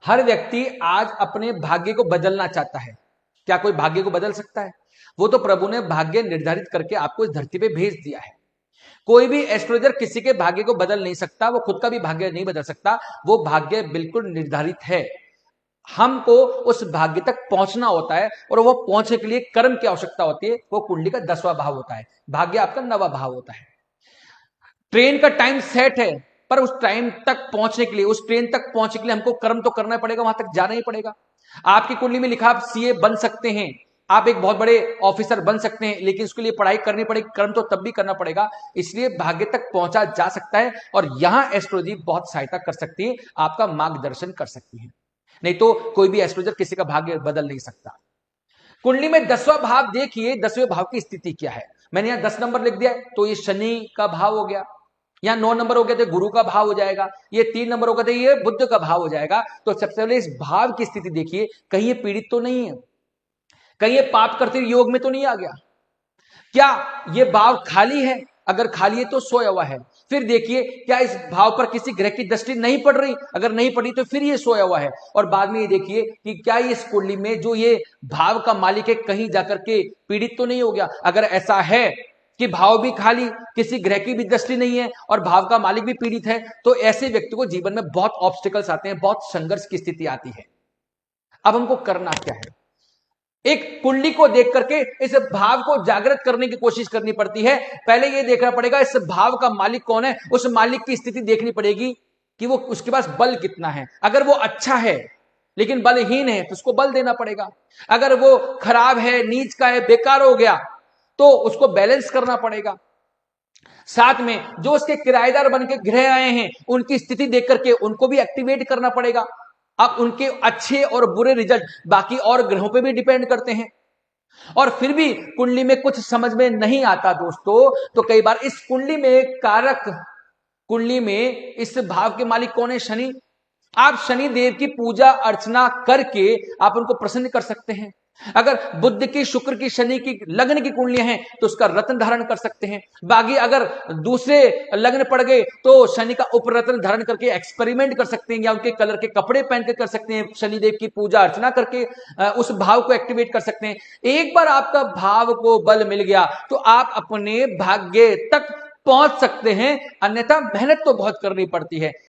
हर व्यक्ति आज अपने भाग्य को बदलना चाहता है। क्या कोई भाग्य को बदल सकता है? वो तो प्रभु ने भाग्य निर्धारित करके आपको इस धरती पे भेज दिया है। कोई भी एस्ट्रोलॉजर किसी के भाग्य को बदल नहीं सकता, वो खुद का भी भाग्य नहीं बदल सकता। वो भाग्य बिल्कुल निर्धारित है। हमको उस भाग्य तक पहुंचना होता है और वो पहुंचने के लिए कर्म की आवश्यकता होती है। वो कुंडली का 10वां भाव होता है, भाग्य आपका 9वां भाव होता है। ट्रेन का टाइम सेट है, पर उस टाइम तक पहुंचने के लिए, उस ट्रेन तक पहुंचने के लिए हमको कर्म तो करना पड़ेगा, वहां तक जाना ही पड़ेगा। आपकी कुंडली में लिखा आप सीए बन सकते हैं, आप एक बहुत बड़े ऑफिसर बन सकते हैं, लेकिन उसके लिए पढ़ाई करनी पड़ेगी, कर्म तो तब भी करना पड़ेगा। इसलिए भाग्य तक पहुंचा जा सकता है और यहां एस्ट्रोलॉजी बहुत सहायता कर सकती है, आपका मार्गदर्शन कर सकती है। नहीं तो कोई भी एस्ट्रोलॉजर किसी का भाग्य बदल नहीं सकता। कुंडली में 10वां भाव देखिए, 10वें भाव की स्थिति क्या है। मैंने यहां 10 नंबर लिख दिया है, तो ये शनि का भाव हो गया। यहां 9 नंबर हो गया तो गुरु का भाव हो जाएगा। ये 3 नंबर हो गया तो ये बुध का भाव हो जाएगा। तो सबसे पहले इस भाव की स्थिति देखिए, कहीं ये पीड़ित तो नहीं है, कहीं ये पाप करते योग में तो नहीं आ गया, क्या ये भाव खाली है? अगर खाली है तो सोया हुआ है। फिर देखिए क्या इस भाव पर किसी ग्रह की दृष्टि नहीं पड़ रही? अगर नहीं पड़ी तो फिर ये सोया हुआ है। और बाद में ये देखिए कि क्या इस कुंडली में जो ये भाव का मालिक है कहीं जाकर के पीड़ित तो नहीं हो गया। अगर ऐसा है कि भाव भी खाली, किसी ग्रह की भी दृष्टि नहीं है और भाव का मालिक भी पीड़ित है, तो ऐसे व्यक्ति को जीवन में बहुत ऑब्स्टिकल्स आते हैं, बहुत संघर्ष की स्थिति आती है। अब हमको करना क्या है? एक कुंडली को देख करके इस भाव को जागृत करने की कोशिश करनी पड़ती है। पहले यह देखना पड़ेगा इस भाव का मालिक कौन है, उस मालिक की स्थिति देखनी पड़ेगी कि वो उसके पास बल कितना है। अगर वो अच्छा है लेकिन बलहीन है तो उसको बल देना पड़ेगा। अगर वो खराब है, नीच का है, बेकार हो गया, तो उसको बैलेंस करना पड़ेगा। साथ में जो उसके किराएदार बन के गृह आए हैं उनकी स्थिति देख करके उनको भी एक्टिवेट करना पड़ेगा। अब उनके अच्छे और बुरे रिजल्ट बाकी और ग्रहों पे भी डिपेंड करते हैं। और फिर भी कुंडली में कुछ समझ में नहीं आता दोस्तों, तो कई बार इस कुंडली में कारक, कुंडली में इस भाव के मालिक कौन है? शनि। आप शनि देव की पूजा अर्चना करके आप उनको प्रसन्न कर सकते हैं। अगर बुध की, शुक्र की, शनि की लग्न की कुंडलियां हैं तो उसका रत्न धारण कर सकते हैं। बाकी अगर दूसरे लग्न पड़ गए तो शनि का उपरत्न धारण करके एक्सपेरिमेंट कर सकते हैं, या उनके कलर के कपड़े पहन के कर सकते हैं। शनिदेव की पूजा अर्चना करके उस भाव को एक्टिवेट कर सकते हैं। एक बार आपका भाव को बल मिल गया तो आप अपने भाग्य तक पहुंच सकते हैं, अन्यथा मेहनत तो बहुत करनी पड़ती है।